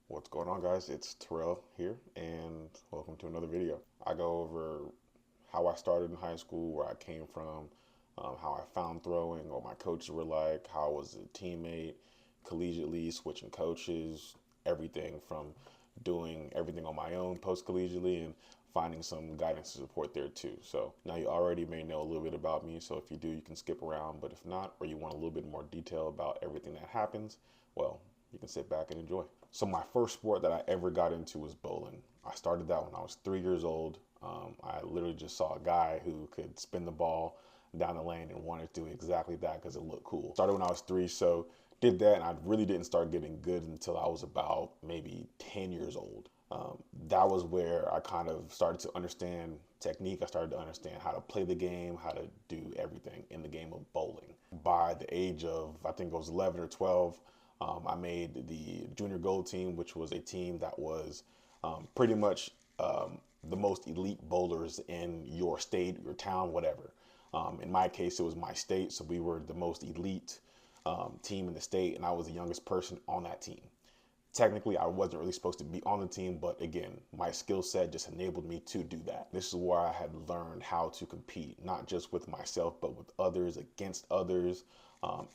What's going on, guys? It's Terrell here, and welcome to another video. I go over how I started in high school, where I came from, how I found throwing, what my coaches were like, how I was a teammate, collegiately, switching coaches, everything from doing everything on my own post collegiately and finding some guidance and support there too. So now you already may know a little bit about me. So if you do, you can skip around. But if not, or you want a little bit more detail about everything that happens, well, you can sit back and enjoy. So my first sport that I ever got into was bowling. I started that when I was 3 years old. I literally just saw a guy who could spin the ball down the lane and wanted to do exactly that because it looked cool. Started when I was 3, so did that, and I really didn't start getting good until I was about maybe 10 years old. That was where I kind of started to understand technique. I started to understand how to play the game, how to do everything in the game of bowling. By the age of, I think it was 11 or 12, I made the junior gold team, which was a team that was pretty much the most elite bowlers in your state, your town, whatever. In my case, it was my state, so we were the most elite team in the state, and I was the youngest person on that team. Technically, I wasn't really supposed to be on the team, but again, my skill set just enabled me to do that. This is where I had learned how to compete, not just with myself, but with others, against others,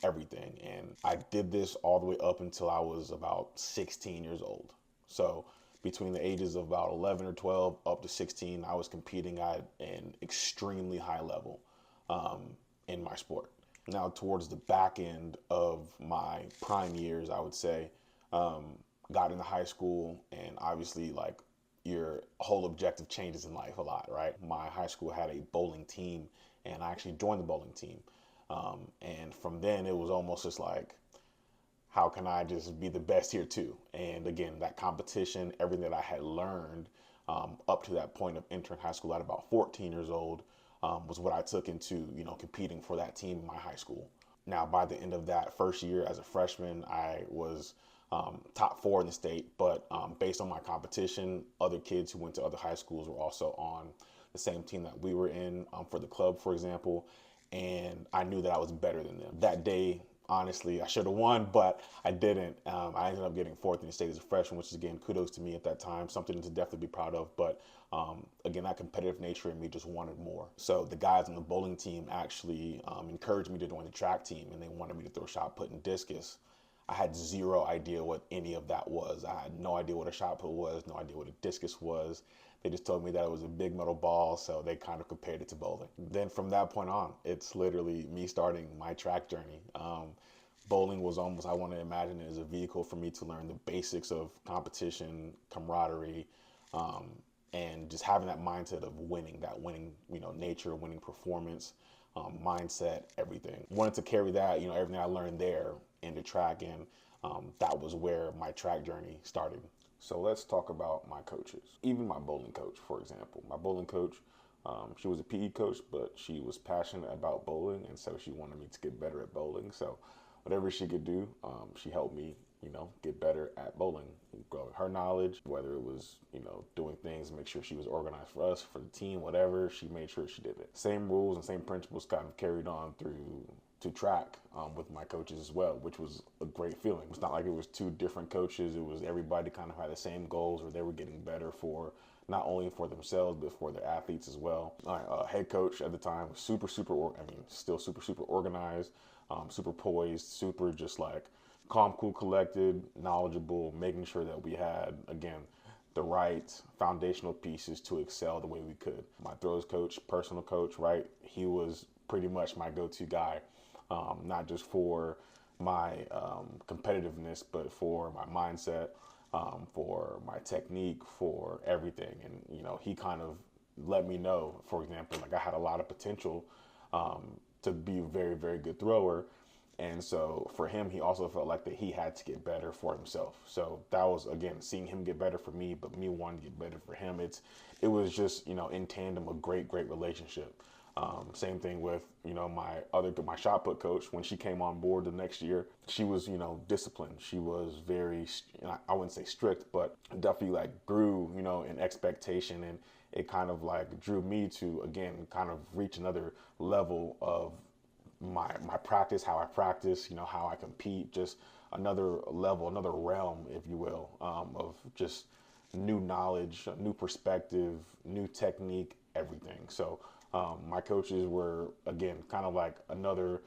everything. And I did this all the way up until I was about 16 years old. So between the ages of about 11 or 12 up to 16, I was competing at an extremely high level in my sport. Now, towards the back end of my prime years, I would say, got into high school, and obviously, like, your whole objective changes in life a lot, right? My high school had a bowling team, and I actually joined the bowling team. And from then, it was almost just like, how can I just be the best here too? And again, that competition, everything that I had learned up to that point of entering high school at about 14 years old was what I took into, competing for that team in my high school. Now, by the end of that first year as a freshman, I was top 4 in the state, but based on my competition, other kids who went to other high schools were also on the same team that we were in for the club, for example, and I knew that I was better than them. That day, honestly, I should have won, but I didn't. I ended up getting 4th in the state as a freshman, which is, again, kudos to me at that time, something to definitely be proud of. But again, that competitive nature in me just wanted more. So the guys on the bowling team actually encouraged me to join the track team, and they wanted me to throw shot put and discus. I had zero idea what any of that was. I had no idea what a shot put was, no idea what a discus was. They just told me that it was a big metal ball, so they kind of compared it to bowling. Then from that point on, it's literally me starting my track journey. Bowling was almost, I want to imagine it as a vehicle for me to learn the basics of competition, camaraderie, and just having that mindset of winning, that winning, nature, winning performance, mindset, everything. Wanted to carry that, everything I learned there into track, and that was where my track journey started. So let's talk about my coaches. Even my bowling coach, for example. My bowling coach, she was a PE coach, but she was passionate about bowling, and so she wanted me to get better at bowling. So whatever she could do, she helped me, get better at bowling, grow her knowledge, whether it was, doing things, make sure she was organized for us, for the team, whatever, she made sure she did it. Same rules and same principles kind of carried on through to track with my coaches as well, which was a great feeling. It's not like it was two different coaches. It was everybody kind of had the same goals, or they were getting better for not only for themselves, but for their athletes as well. Our head coach at the time was still super organized, super poised, super just like calm, cool, collected, knowledgeable, making sure that we had, again, the right foundational pieces to excel the way we could. My throws coach, personal coach, right? He was pretty much my go-to guy, not just for my competitiveness, but for my mindset, for my technique, for everything. And, he kind of let me know, for example, like, I had a lot of potential to be a very, very good thrower. And so for him, he also felt like that he had to get better for himself. So that was, again, seeing him get better for me, but me wanting to get better for him. It was just, in tandem, a great, great relationship. Same thing with, my shot put coach. When she came on board the next year, she was, disciplined. She was very, I wouldn't say strict, but definitely like grew, in expectation. And it kind of like drew me to, again, kind of reach another level of my practice, how I practice, how I compete, just another level, another realm, if you will, of just new knowledge, new perspective, new technique, everything. So my coaches were, again, kind of like another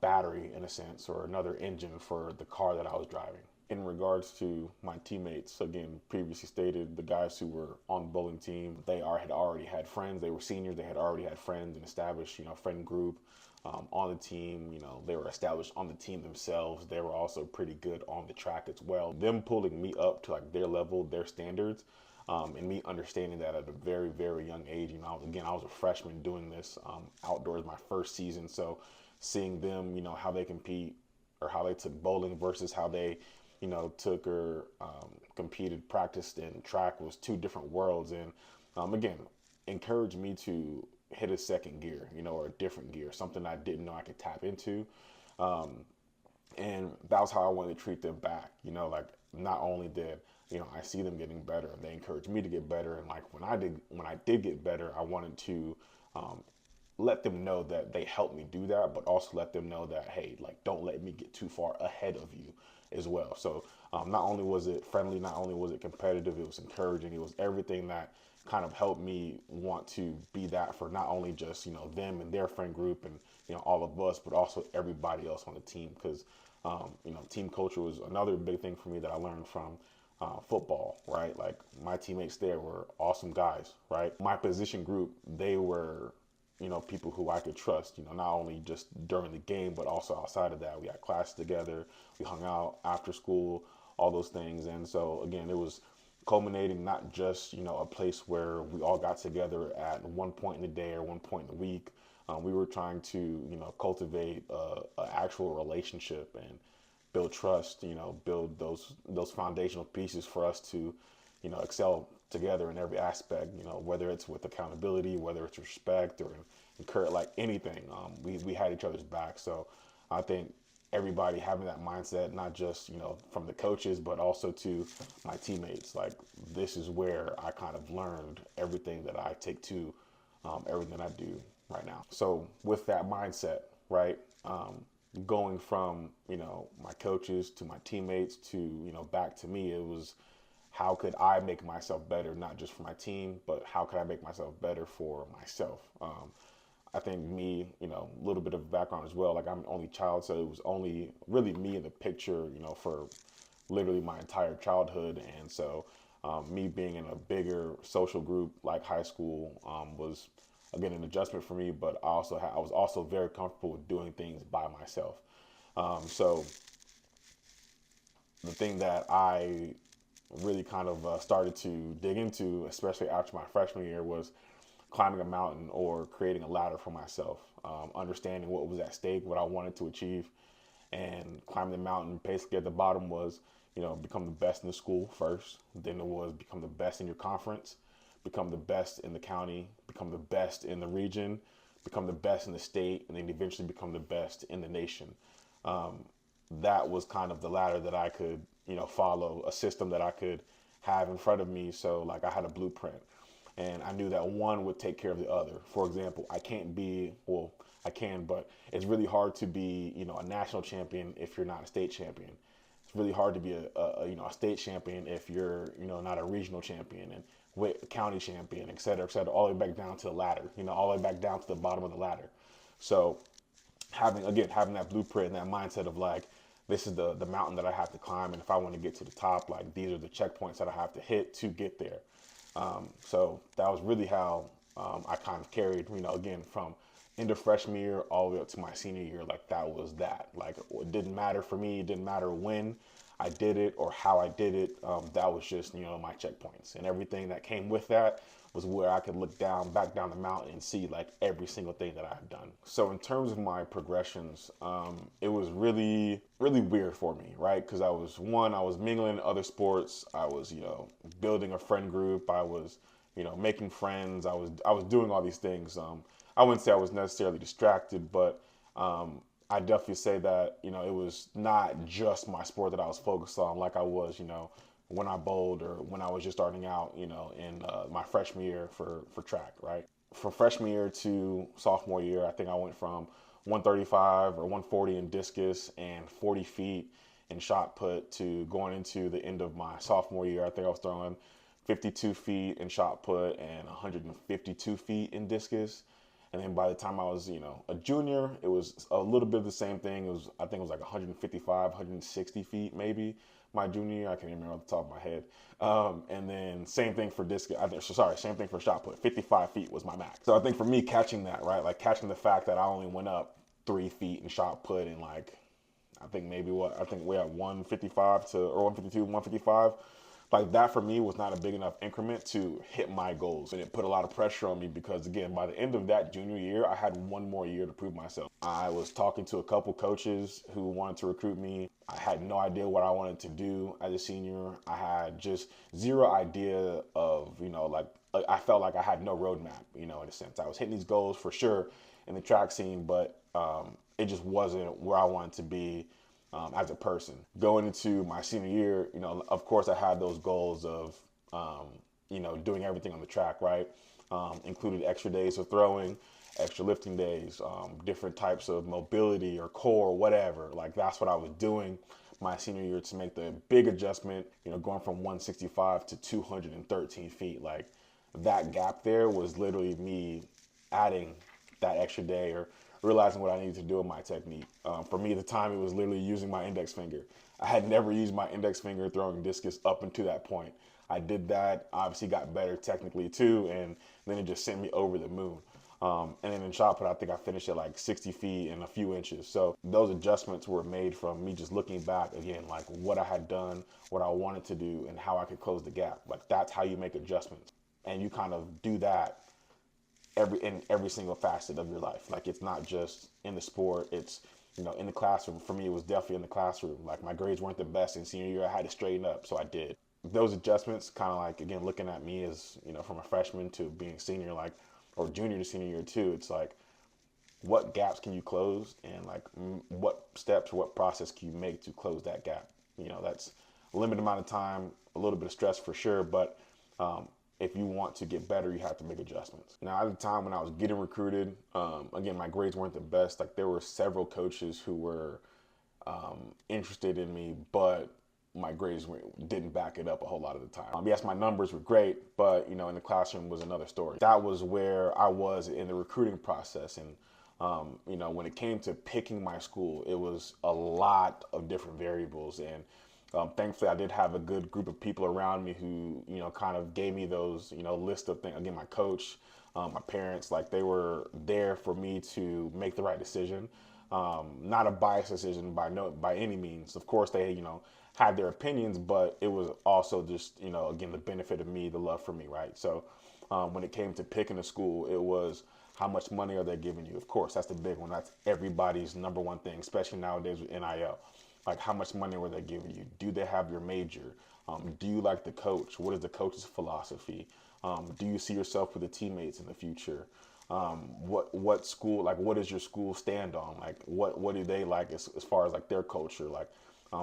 battery in a sense, or another engine for the car that I was driving. In regards to my teammates, again, previously stated, the guys who were on the bowling team, had already had friends. They were seniors. They had already had friends and established, friend group on the team. They were established on the team themselves. They were also pretty good on the track as well. Them pulling me up to like their level, their standards, and me understanding that at a very, very young age. I was a freshman doing this outdoors my first season. So seeing them, how they compete or how they took bowling versus how they, took or competed, practiced in track was two different worlds. And again, encouraged me to hit a second gear, or a different gear, something I didn't know I could tap into. And that was how I wanted to treat them back. Like not only did I see them getting better, and they encouraged me to get better. And like when I did get better, I wanted to let them know that they helped me do that, but also let them know that, hey, like don't let me get too far ahead of you as well. So not only was it friendly, not only was it competitive, it was encouraging. It was everything that kind of helped me want to be that for not only just them and their friend group and all of us, but also everybody else on the team. Because team culture was another big thing for me that I learned from football, right? Like my teammates there were awesome guys, right? My position group, they were people who I could trust, not only just during the game, but also outside of that. We had classes together, we hung out after school, all those things. And so again, it was culminating not just, a place where we all got together at one point in the day or one point in the week. We were trying to, cultivate an actual relationship and build trust, build those foundational pieces for us to, excel together in every aspect, whether it's with accountability, whether it's respect or encourage, like anything. We had each other's back. So I think everybody having that mindset, not just, from the coaches, but also to my teammates, like this is where I kind of learned everything that I take to everything I do right now. So with that mindset, right, going from, my coaches to my teammates to, back to me, it was, how could I make myself better, not just for my team, but how could I make myself better for myself? I think me, a little bit of background as well. Like I'm an only child, so it was only really me in the picture, for literally my entire childhood. And so me being in a bigger social group like high school was, again, an adjustment for me, but I was also very comfortable with doing things by myself. So the thing that I really kind of started to dig into, especially after my freshman year, was climbing a mountain or creating a ladder for myself, understanding what was at stake, what I wanted to achieve, and climbing the mountain. Basically, at the bottom was, become the best in the school first. Then it was become the best in your conference, become the best in the county, become the best in the region, become the best in the state, and then eventually become the best in the nation. That was kind of the ladder that I could, follow, a system that I could have in front of me. So like I had a blueprint and I knew that one would take care of the other. For example, I can, but it's really hard to be, a national champion if you're not a state champion. It's really hard to be a state champion if you're, not a regional champion and county champion, et cetera, all the way back down to the ladder, all the way back down to the bottom of the ladder. So having that blueprint and that mindset of like, this is the mountain that I have to climb, and if I want to get to the top, like these are the checkpoints that I have to hit to get there. So that was really how I kind of carried, again, from end of freshman year all the way up to my senior year. Like that was that. Like it didn't matter for me. It didn't matter when I did it or how I did it. That was just, my checkpoints, and everything that came with that was where I could look back down the mountain and see like every single thing that I've done. So in terms of my progressions, it was really, really weird for me, right? Because I was mingling in other sports. I was, building a friend group. I was, making friends. I was doing all these things. I wouldn't say I was necessarily distracted, but I definitely say that, it was not just my sport that I was focused on like I was, when I bowled or when I was just starting out, in my freshman year for track, right? From freshman year to sophomore year, I think I went from 135 or 140 in discus and 40 feet in shot put to going into the end of my sophomore year. I think I was throwing 52 feet in shot put and 152 feet in discus. And then by the time I was, a junior, it was a little bit of the same thing. I think it was like 155, 160 feet maybe my junior year. I can't even remember off the top of my head. And then same thing for discus. Same thing for shot put. 55 feet was my max. So I think for me, catching that, right, like catching the fact that I only went up 3 feet in shot put and like, I think we're at 155 or 152, 155. Like that for me was not a big enough increment to hit my goals. And it put a lot of pressure on me because again, by the end of that junior year, I had one more year to prove myself. I was talking to a couple coaches who wanted to recruit me. I had no idea what I wanted to do as a senior. I had just zero idea of, I felt like I had no roadmap, in a sense. I was hitting these goals for sure in the track scene, but it just wasn't where I wanted to be as a person. Going into my senior year, of course I had those goals of, doing everything on the track, right? Included extra days of throwing, extra lifting days, different types of mobility or core, or whatever. Like that's what I was doing my senior year to make the big adjustment, going from 165 to 213 feet. Like that gap there was literally me adding that extra day or realizing what I needed to do with my technique. For me at the time, it was literally using my index finger. I had never used my index finger throwing discus up until that point. I did that, obviously got better technically too, and then it just sent me over the moon. And then in shot put, I think I finished at like 60 feet and a few inches. So those adjustments were made from me just looking back again, like what I had done, what I wanted to do, and how I could close the gap. Like that's how you make adjustments. And you kind of do that in every single facet of your life. Like it's not just in the sport, it's in the classroom. For me, it was definitely in the classroom. Like my grades weren't the best in senior year, I had to straighten up, so I did. Those adjustments kind of like, again, looking at me as, from a freshman to being senior, like, or junior to senior year too, it's like, what gaps can you close and like what steps or what process can you make to close that gap? That's a limited amount of time, a little bit of stress for sure, but if you want to get better, you have to make adjustments. Now, at the time when I was getting recruited, again, my grades weren't the best. Like there were several coaches who were interested in me, but my grades didn't back it up a whole lot of the time. Yes, my numbers were great, but in the classroom was another story. That was where I was in the recruiting process. And when it came to picking my school, it was a lot of different variables. And thankfully, I did have a good group of people around me who, kind of gave me those, list of things. Again, my coach, my parents, like they were there for me to make the right decision. Not a biased decision by any means. Of course, they, had their opinions, but it was also just, again, the benefit of me, the love for me, right? So when it came to picking a school, it was how much money are they giving you? Of course, that's the big one. That's everybody's number one thing, especially nowadays with NIL. Like how much money were they giving you? Do they have your major? Do you like the coach? What is the coach's philosophy? Do you see yourself with the teammates in the future? What school, like what does your school stand on? Like what do they like as far as like their culture? Like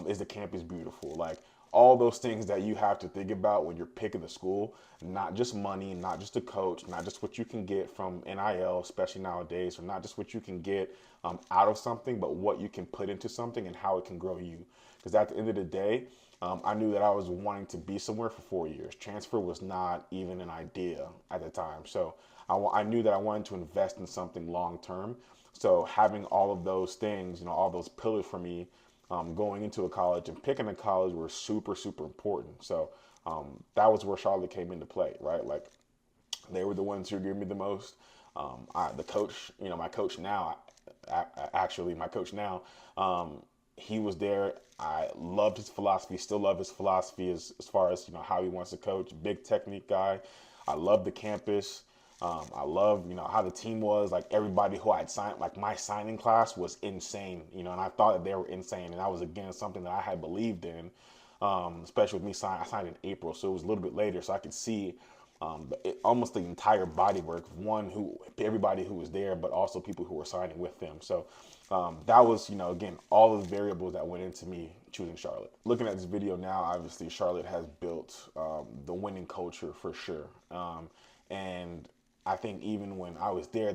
is the campus beautiful? Like all those things that you have to think about when you're picking the school, not just money, not just the coach, not just what you can get from NIL, especially nowadays, or not just what you can get out of something, but what you can put into something and how it can grow you. Because at the end of the day, I knew that I was wanting to be somewhere for 4 years. Transfer was not even an idea at the time. So I knew that I wanted to invest in something long term. So having all of those things, all those pillars for me, going into a college and picking a college were super, super important. So that was where Charlotte came into play, right? Like they were the ones who gave me the most. The coach, my coach now, he was there. I loved his philosophy, still love his philosophy as far as, how he wants to coach. Big technique guy. I love the campus. I love, how the team was. Like everybody who I'd signed, like my signing class was insane, and I thought that they were insane. And that was, again, something that I had believed in, especially with me signing. I signed in April, so it was a little bit later. So I could see almost the entire body work, everybody who was there, but also people who were signing with them. So that was, again, all of the variables that went into me choosing Charlotte. Looking at this video now, obviously Charlotte has built the winning culture for sure. And I think even when I was there,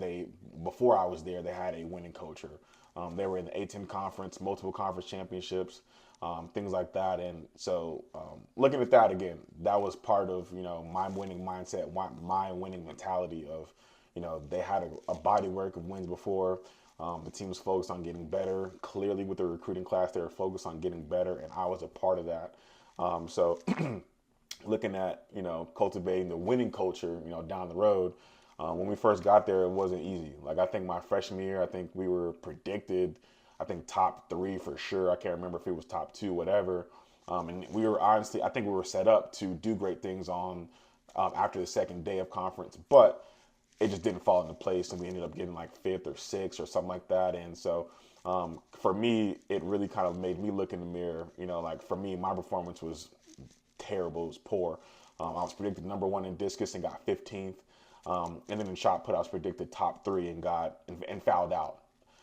before I was there, they had a winning culture. They were in the A10 conference, multiple conference championships. things like that. And so looking at that again, that was part of, my winning mindset, my winning mentality of, they had a body work of wins before. The team was focused on getting better. Clearly, with the recruiting class, they were focused on getting better, and I was a part of that. So looking at, cultivating the winning culture, down the road, when we first got there, it wasn't easy. Like, I think my freshman year, I think we were predicted, I think top 3 for sure. I can't remember if it was top 2, whatever. And we were honestly, I think we were set up to do great things on after the second day of conference, but it just didn't fall into place, and we ended up getting like 5th or 6th or something like that. And so for me, it really kind of made me look in the mirror. Like, for me, my performance was terrible. It was poor. I was predicted number 1 in discus and got 15th. And then in shot put, I was predicted top 3 and got and fouled out.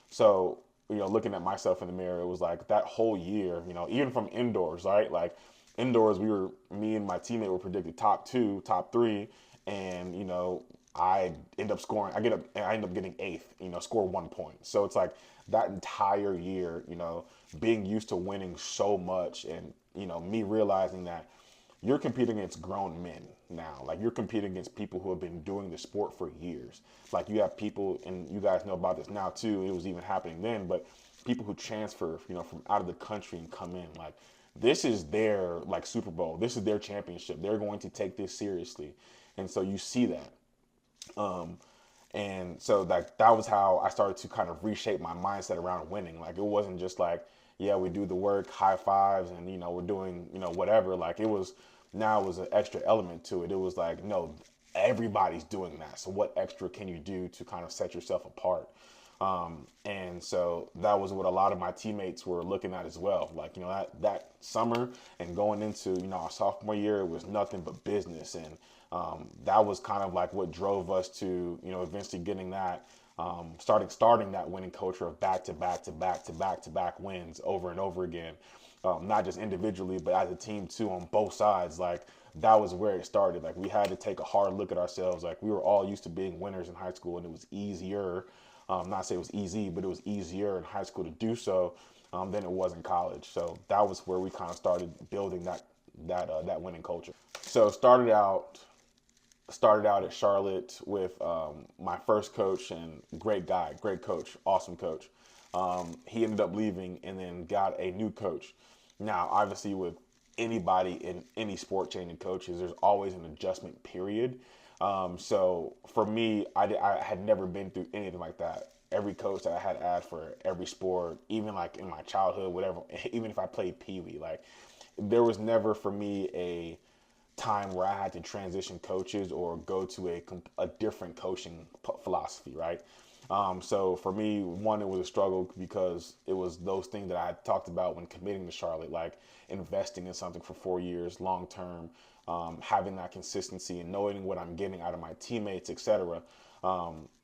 So, looking at myself in the mirror, it was like that whole year, even from indoors, right? Like, indoors, me and my teammate were predicted top 2, top 3, and I end up scoring. I end up getting 8th. Score 1 point. So it's like that entire year, being used to winning so much, and me realizing that you're competing against grown men now. Like, you're competing against people who have been doing the sport for years. Like, you have people, and you guys know about this now too. It was even happening then, but people who transfer, from out of the country and come in. Like, this is their like Super Bowl. This is their championship. They're going to take this seriously, and so you see that. And so that was how I started to kind of reshape my mindset around winning. Like, it wasn't just like, yeah, we do the work, high fives, and we're doing whatever. Like, it was an extra element to it. It was like, no, everybody's doing that. So what extra can you do to kind of set yourself apart? And so that was what a lot of my teammates were looking at as well. Like, that summer and going into, our sophomore year, it was nothing but business. And that was kind of like what drove us to, eventually getting that, starting that winning culture of back to back wins over and over again. Not just individually, but as a team too, on both sides. Like, that was where it started. Like, we had to take a hard look at ourselves. Like, we were all used to being winners in high school, and it was easier. Not say it was easy, but it was easier in high school to do so than it was in college. So that was where we kind of started building that winning culture. So started out at Charlotte with my first coach, and great guy, great coach, awesome coach. He ended up leaving and then got a new coach. Now, obviously, with anybody in any sport changing coaches, there's always an adjustment period. So for me, I had never been through anything like that. Every coach that I had for every sport, even like in my childhood, whatever, even if I played Pee Wee, like, there was never for me a time where I had to transition coaches or go to a different coaching philosophy, right? So for me, one, it was a struggle because it was those things that I had talked about when committing to Charlotte, like investing in something for 4 years, long term, having that consistency and knowing what I'm getting out of my teammates, etc.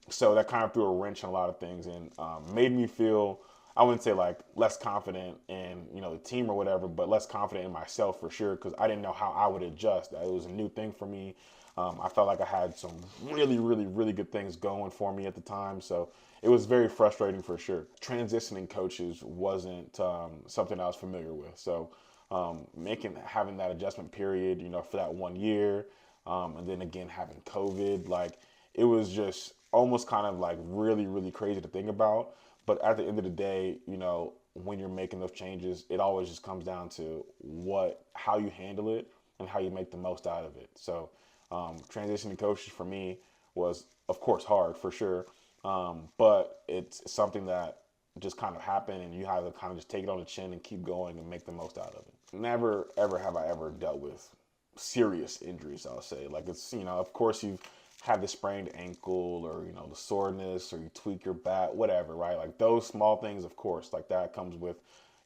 So that kind of threw a wrench in a lot of things, and made me feel, I wouldn't say like less confident in the team or whatever, but less confident in myself for sure, because I didn't know how I would adjust. It was a new thing for me. I felt like I had some really, really, really good things going for me at the time, so it was very frustrating for sure. Transitioning coaches wasn't something I was familiar with, so having that adjustment period, for that 1 year, and then again having COVID, like, it was just almost kind of like really, really crazy to think about. But at the end of the day, when you're making those changes, it always just comes down to how you handle it and how you make the most out of it. So transitioning coaches for me was, of course, hard for sure. But it's something that just kind of happened, and you have to kind of just take it on the chin and keep going and make the most out of it. Never, ever have I ever dealt with serious injuries, I'll say. Like, it's, of course you've had the sprained ankle, or, the soreness, or you tweak your back, whatever, right? Like, those small things, of course, like that comes with,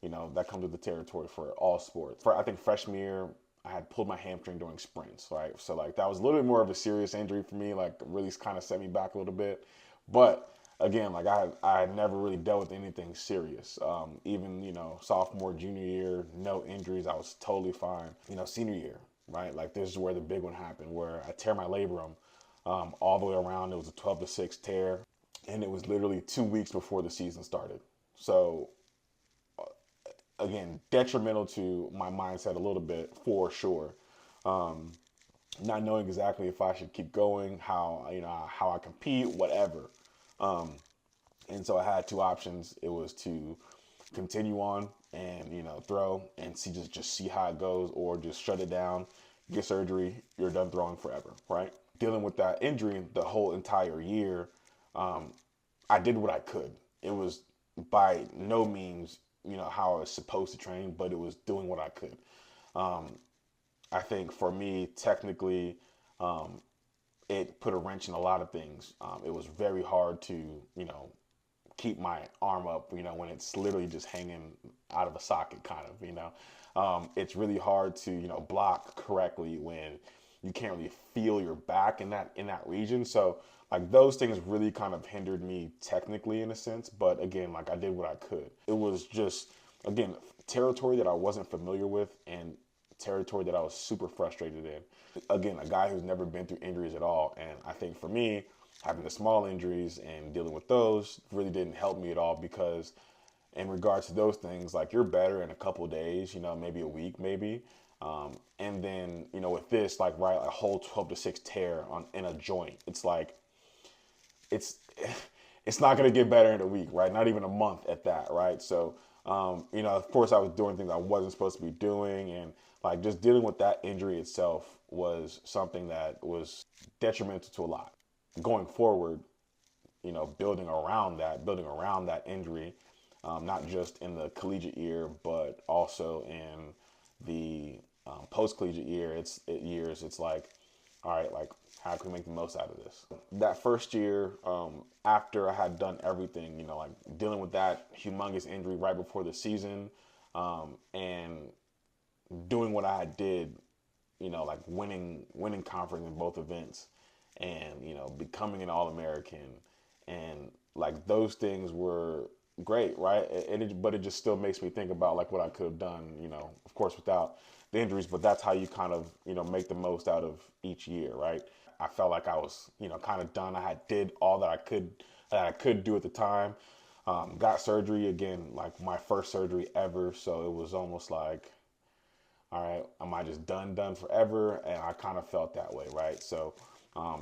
the territory for all sports. I think freshman year, I had pulled my hamstring during sprints, right? So like, that was a little bit more of a serious injury for me, like really kind of set me back a little bit. But again, like, I had never really dealt with anything serious. Even, sophomore, junior year, no injuries. I was totally fine. Senior year, right? Like, this is where the big one happened, where I tear my labrum all the way around. It was a 12-6 tear, and it was literally 2 weeks before the season started. So again, detrimental to my mindset a little bit for sure. Not knowing exactly if I should keep going, how I compete, whatever. And so I had two options. It was to continue on and throw and just see how it goes, or just shut it down, get surgery, you're done throwing forever, right? Dealing with that injury the whole entire year, I did what I could. It was by no means how I was supposed to train, but it was doing what I could. I think for me, technically, it put a wrench in a lot of things. It was very hard to keep my arm up, when it's literally just hanging out of a socket, kind of. It's really hard to block correctly when you can't really feel your back in that region. So like those things really kind of hindered me technically in a sense, but again, like I did what I could. It was just, again, territory that I wasn't familiar with and territory that I was super frustrated in. Again, a guy who's never been through injuries at all, and I think for me, having the small injuries and dealing with those really didn't help me at all, because in regards to those things, like you're better in a couple of days, maybe a week, maybe. And then, with this, like, right, a whole 12 to 6 tear in a joint, it's like, it's not going to get better in a week, right? Not even a month at that, right? So, of course I was doing things I wasn't supposed to be doing, and like just dealing with that injury itself was something that was detrimental to a lot. Going forward, building around that injury, not just in the collegiate year, but also in the post-collegiate years, it's like, all right, like, how can we make the most out of this? That first year, after I had done everything, like dealing with that humongous injury right before the season, and doing what I did, like winning conference in both events, and becoming an All-American, and like those things were great, right? But it just still makes me think about like what I could have done, of course without the injuries, but that's how you kind of make the most out of each year, right? I felt like I was kind of done. I did all that I could do at the time. Got surgery again, like my first surgery ever, so it was almost like, all right, am I just done forever? And I kind of felt that way, right? So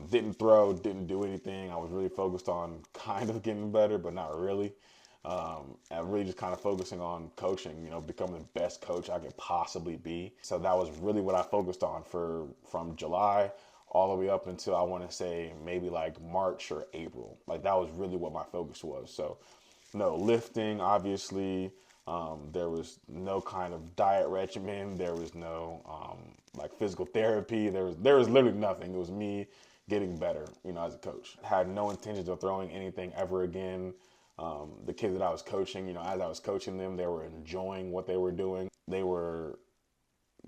didn't throw, didn't do anything. I was really focused on kind of getting better, but not really. And really just kind of focusing on coaching, becoming the best coach I could possibly be. So that was really what I focused on from July all the way up until, I want to say, maybe like March or April. Like that was really what my focus was. So no lifting, obviously. There was no kind of diet regimen. There was no like physical therapy. There was literally nothing. It was me getting better, as a coach. Had no intentions of throwing anything ever again. The kids that I was coaching, as I was coaching them, they were enjoying what they were doing. They were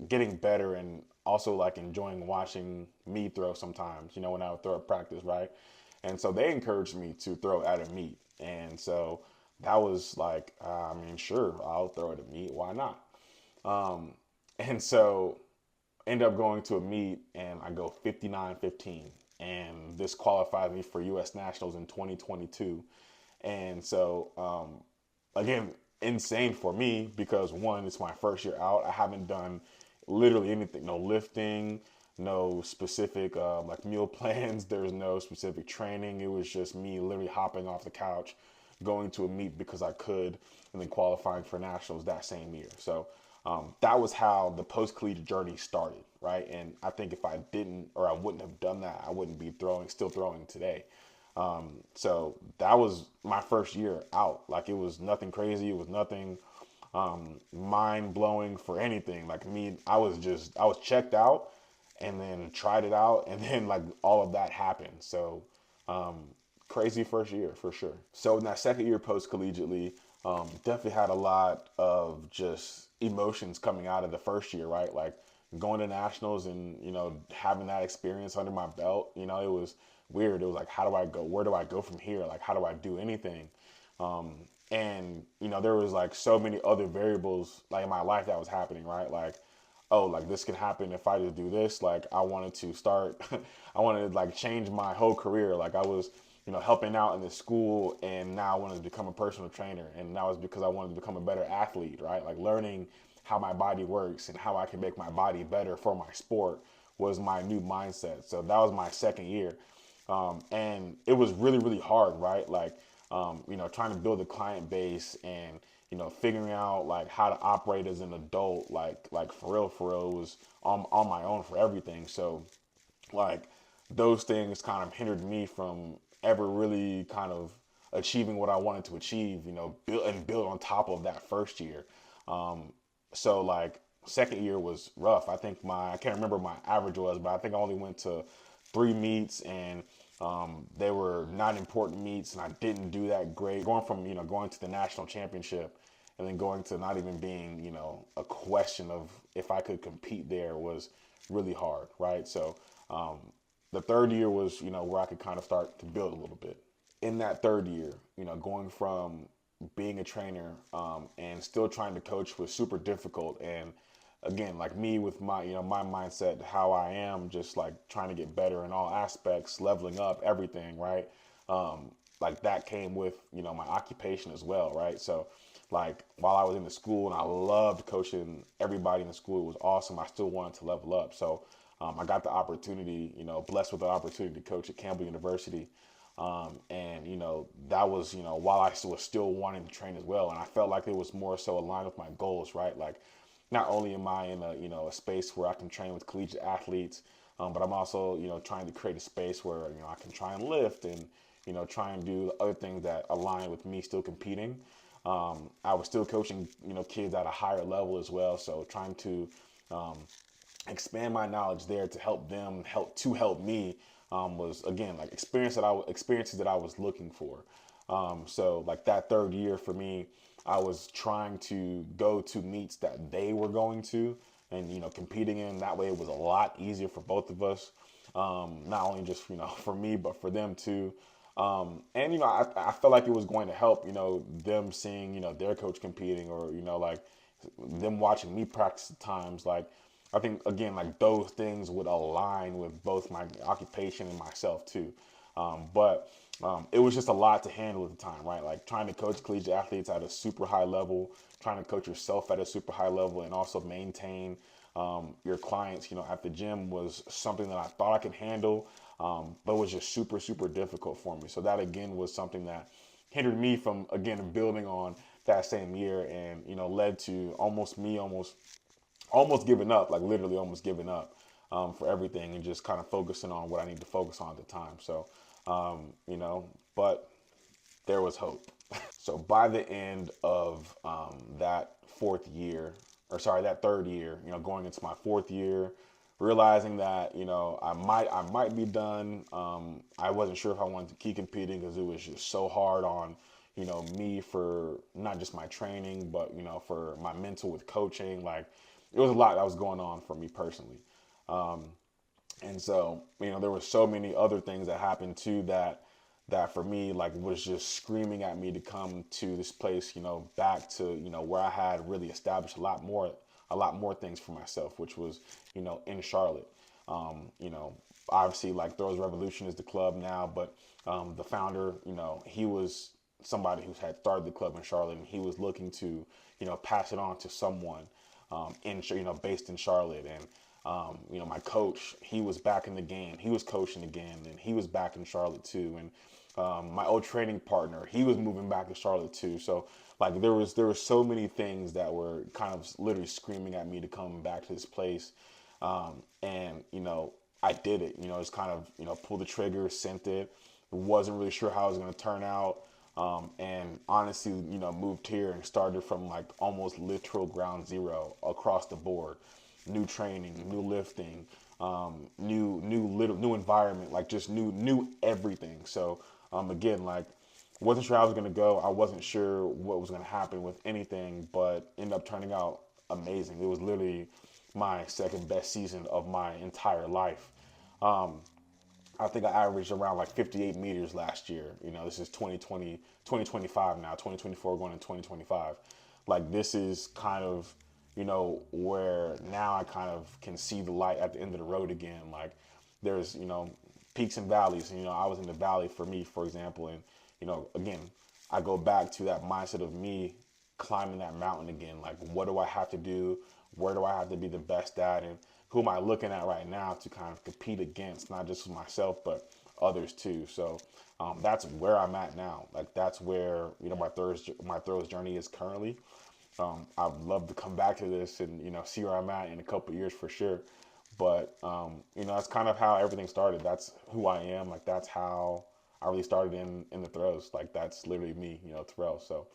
getting better, and also like enjoying watching me throw sometimes, when I would throw at practice, right? And so they encouraged me to throw at a meet. And so that was like, I mean, sure, I'll throw at a meet. Why not? And so end up going to a meet and I go 59-15. And this qualifies me for U.S. Nationals in 2022. And so, again, insane for me because one, it's my first year out. I haven't done literally anything, no lifting, no specific like meal plans. There's no specific training. It was just me literally hopping off the couch, going to a meet because I could, and then qualifying for nationals that same year. So that was how the post-collegiate journey started, right? And I think if I didn't, or I wouldn't have done that, I wouldn't be still throwing today. So that was my first year out. Like it was nothing crazy. It was nothing mind blowing for anything. Like me, I was checked out and then tried it out. And then like all of that happened. So, crazy first year for sure. So in that second year post collegiately, definitely had a lot of just emotions coming out of the first year, right? Like going to nationals and, having that experience under my belt, it was weird. It was like, how do I go? Where do I go from here? Like, how do I do anything? And, there was like so many other variables like in my life that was happening, right? Like, oh, like this can happen if I just do this. Like I wanted to like change my whole career. Like I was helping out in the school, and now I wanted to become a personal trainer, and that was because I wanted to become a better athlete, right? Like learning how my body works and how I can make my body better for my sport was my new mindset. So that was my second year. And it was really, really hard, right? Like, trying to build a client base and, figuring out like how to operate as an adult, like for real, was on my own for everything. So like those things kind of hindered me from ever really kind of achieving what I wanted to achieve, build on top of that first year. So like second year was rough. I can't remember my average was, but I think I only went to 3 meets, and they were not important meets, and I didn't do that great. Going from, going to the national championship and then going to not even being, a question of if I could compete there was really hard, right? So the third year was, where I could kind of start to build a little bit. In that third year, going from being a trainer and still trying to coach was super difficult. And again, like me with my, my mindset, how I am, just like trying to get better in all aspects, leveling up everything, right? Like that came with, my occupation as well, right? So like while I was in the school and I loved coaching everybody in the school, it was awesome. I still wanted to level up. So I got the opportunity, blessed with the opportunity to coach at Campbell University. And, that was, while I was still wanting to train as well. And I felt like it was more so aligned with my goals, right? Like not only am I in a, a space where I can train with collegiate athletes, but I'm also, trying to create a space where, I can try and lift and, try and do other things that align with me still competing. I was still coaching, kids at a higher level as well. So trying to, expand my knowledge there to help them help me was again like experiences that I was looking for. So like that third year for me, I was trying to go to meets that they were going to and competing in. That way it was a lot easier for both of us, not only just for me but for them too. And I felt like it was going to help them seeing their coach competing, or like them watching me practice at times. Like I think again, like those things would align with both my occupation and myself too. But it was just a lot to handle at the time, right? Like trying to coach collegiate athletes at a super high level, trying to coach yourself at a super high level, and also maintain your clients, at the gym was something that I thought I could handle, but was just super, super difficult for me. So that again was something that hindered me from again building on that same year, and led to almost giving up, like literally almost giving up for everything, and just kind of focusing on what I need to focus on at the time. So, but there was hope. So by the end of that that third year, going into my fourth year, realizing that I might be done. I wasn't sure if I wanted to keep competing because it was just so hard on me, for not just my training, but for my mental with coaching. Like it was a lot that was going on for me personally. And so, there were so many other things that happened too that for me, like was just screaming at me to come to this place, back to, where I had really established a lot more things for myself, which was, in Charlotte. Obviously like Throws Revolution is the club now, but the founder, he was somebody who had started the club in Charlotte, and he was looking to, pass it on to someone based in Charlotte. And my coach, he was back in the game. He was coaching again, and he was back in Charlotte too. And my old training partner, he was moving back to Charlotte too. So like there were so many things that were kind of literally screaming at me to come back to this place. And I did it. Just kind of pull the trigger, sent it. Wasn't really sure how it was going to turn out. And honestly, moved here and started from like almost literal ground zero across the board. New training, new lifting, new environment, like just new everything. So again, like wasn't sure how I was gonna go. I wasn't sure what was gonna happen with anything, but ended up turning out amazing. It was literally my second best season of my entire life. I think I averaged around like 58 meters last year. This is 2020, 2025 now, 2024 going to 2025. Like this is kind of, where now I kind of can see the light at the end of the road again. Like there's, peaks and valleys. And, I was in the valley for me, for example. And, again, I go back to that mindset of me climbing that mountain again. Like, what do I have to do? Where do I have to be the best at? And who am I looking at right now to kind of compete against, not just myself, but others too. So that's where I'm at now. Like, that's where, my throws journey is currently. I'd love to come back to this and, see where I'm at in a couple of years for sure. But, that's kind of how everything started. That's who I am. Like, that's how I really started in the throws. Like, that's literally me, Terrell. So